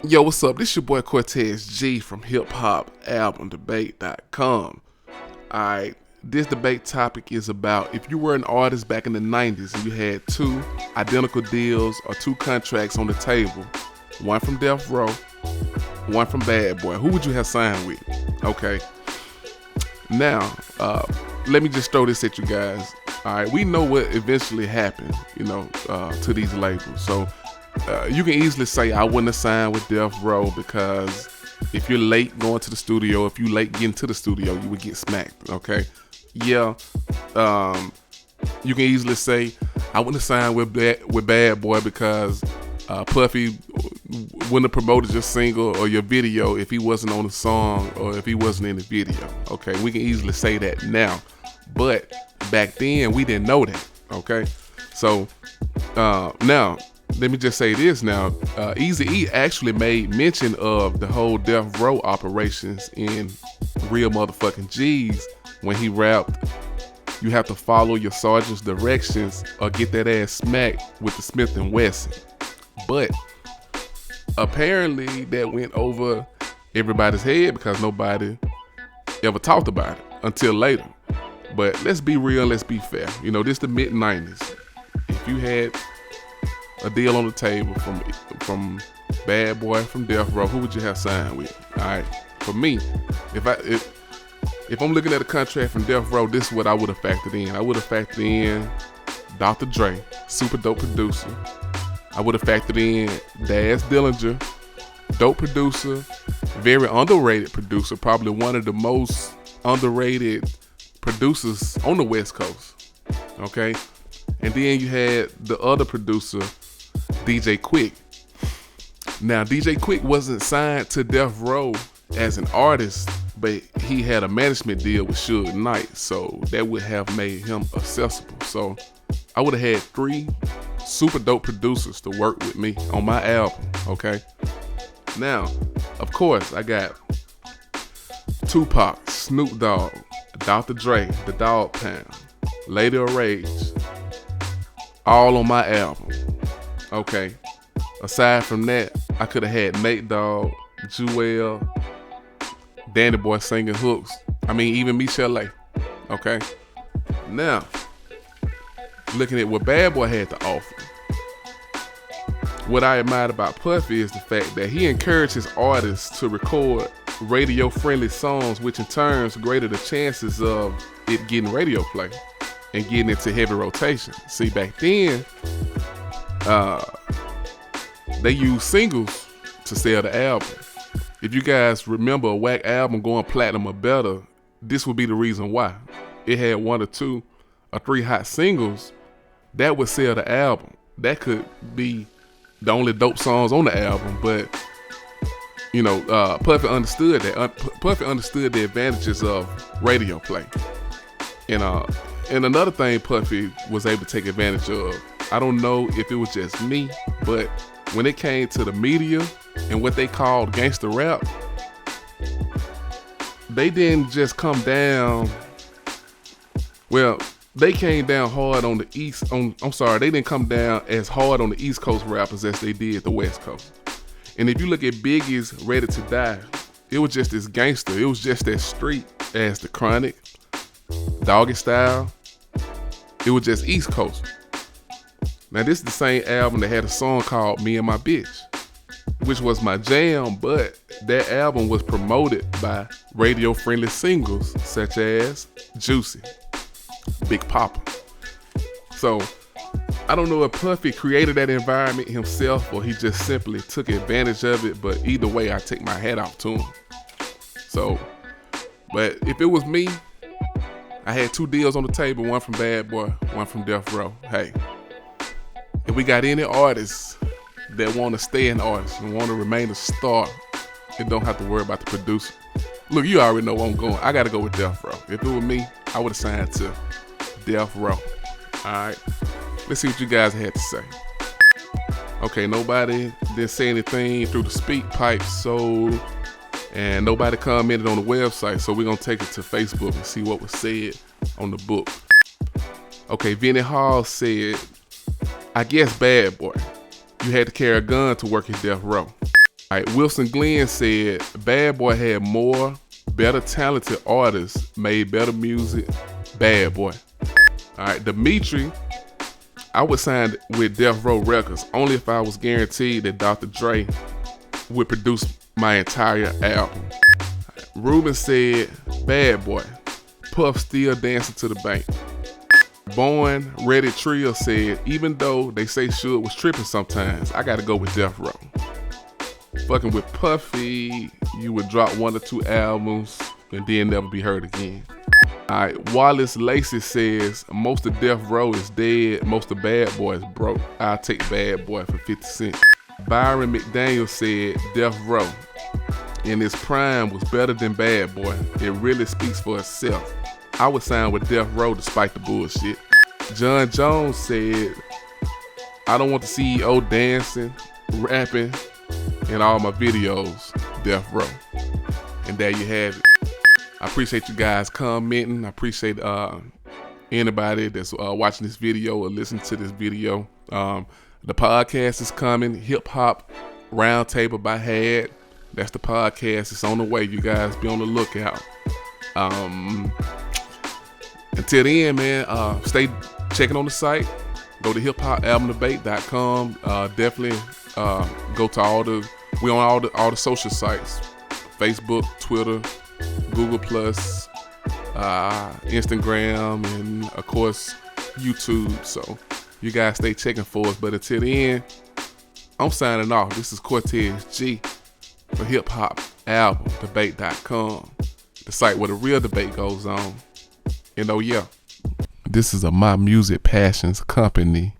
Yo, what's up? This your boy Cortez G from hiphopalbumdebate.com. Alright, this debate topic is about if you were an artist back in the 90s and you had two identical deals or two contracts on the table, one from Death Row, one from Bad Boy, who would you have signed with? Okay. Now, let me just throw this at you guys. Alright, we know what eventually happened, to these labels. So, you can easily say I wouldn't have signed with Death Row because if you're late going to the studio, if you late getting to the studio, you would get smacked. Okay, yeah. You can easily say I wouldn't have signed with Bad Boy because Puffy wouldn't have promoted your single or your video if he wasn't on the song or if he wasn't in the video. Okay, we can easily say that now, but back then we didn't know that. Okay, so now. Let me just say this now. Eazy-E actually made mention of the whole Death Row operations in Real Motherfucking G's when he rapped, "You have to follow your sergeant's directions or get that ass smacked with the Smith & Wesson." But apparently that went over everybody's head because nobody ever talked about it until later. But let's be real, let's be fair. This the mid-90s. If you had a deal on the table from Bad Boy, from Death Row, who would you have signed with? All right, for me, if I'm looking at a contract from Death Row, this is what I would have factored in. I would have factored in Dr. Dre, super dope producer. I would have factored in Daz Dillinger, dope producer, very underrated producer, probably one of the most underrated producers on the West Coast. Okay, and then you had the other producer, DJ Quick. Now, DJ Quick wasn't signed to Death Row as an artist, but he had a management deal with Suge Knight, so that would have made him accessible. So I would have had three super dope producers to work with me on my album, okay? Now, of course, I got Tupac, Snoop Dogg, Dr. Dre, The Dogg Pound, Lady of Rage, all on my album. Okay. Aside from that, I could have had Nate Dogg, Jewel, Danny Boy singing hooks. Even Michelle. Okay. Now, looking at what Bad Boy had to offer. What I admired about Puffy is the fact that he encouraged his artists to record radio-friendly songs, which in turn greater the chances of it getting radio play and getting into heavy rotation. See, back then, they used singles to sell the album. If you guys remember a whack album going platinum or better, this would be the reason why. It had one or two or three hot singles that would sell the album. That could be the only dope songs on the album, but Puffy understood that. Puffy understood the advantages of radio play. And another thing Puffy was able to take advantage of, I don't know if it was just me, but when it came to the media and what they called gangster rap, they didn't just come down. Well, they came down hard on the East. They didn't come down as hard on the East Coast rappers as they did the West Coast. And if you look at Biggie's Ready to Die, it was just as gangster. It was just as street as The Chronic, Doggy Style. It was just East Coast. Now, this is the same album that had a song called Me and My Bitch, which was my jam, but that album was promoted by radio-friendly singles such as Juicy, Big Papa. So, I don't know if Puffy created that environment himself or he just simply took advantage of it, but either way, I take my hat off to him. So, but if it was me, I had two deals on the table, one from Bad Boy, one from Death Row. Hey, if we got any artists that want to stay an artist and want to remain a star, it don't have to worry about the producer. Look, you already know where I'm going. I got to go with Death Row. If it was me, I would have signed to Death Row. All right, let's see what you guys had to say. Okay, nobody didn't say anything through the speak pipe, so, and nobody commented on the website, so we're going to take it to Facebook and see what was said on the book. Okay, Vinny Hall said, I guess Bad Boy. You had to carry a gun to work in Death Row. All right, Wilson Glenn said Bad Boy had more better talented artists, made better music. Bad Boy. All right, Dimitri, I would sign with Death Row Records only if I was guaranteed that Dr. Dre would produce my entire album. Right, Ruben said Bad Boy. Puff still dancing to the bank. Born Reddit Trio said, even though they say Suge was tripping sometimes, I gotta go with Death Row. Fucking with Puffy, you would drop 1 or 2 albums and then never be heard again. Alright, Wallace Lacey says, most of Death Row is dead, most of Bad Boy is broke. I'll take Bad Boy for 50 cents. Byron McDaniel said, Death Row in its prime was better than Bad Boy. It really speaks for itself. I would sign with Death Row despite the bullshit. John Jones said, I don't want the CEO dancing, rapping, in all my videos. Death Row. And there you have it. I appreciate you guys commenting. I appreciate anybody that's watching this video or listening to this video. The podcast is coming. Hip Hop Roundtable by HHAD. That's the podcast. It's on the way. You guys be on the lookout. Until then, man, stay checking on the site. Go to hiphopalbumdebate.com. Definitely go to we on all the social sites: Facebook, Twitter, Google+, Instagram, and of course YouTube. So you guys stay checking for us. But until then, I'm signing off. This is Cortez G for hiphopalbumdebate.com, the site where the real debate goes on. And oh yeah, this is a My Music Passions company.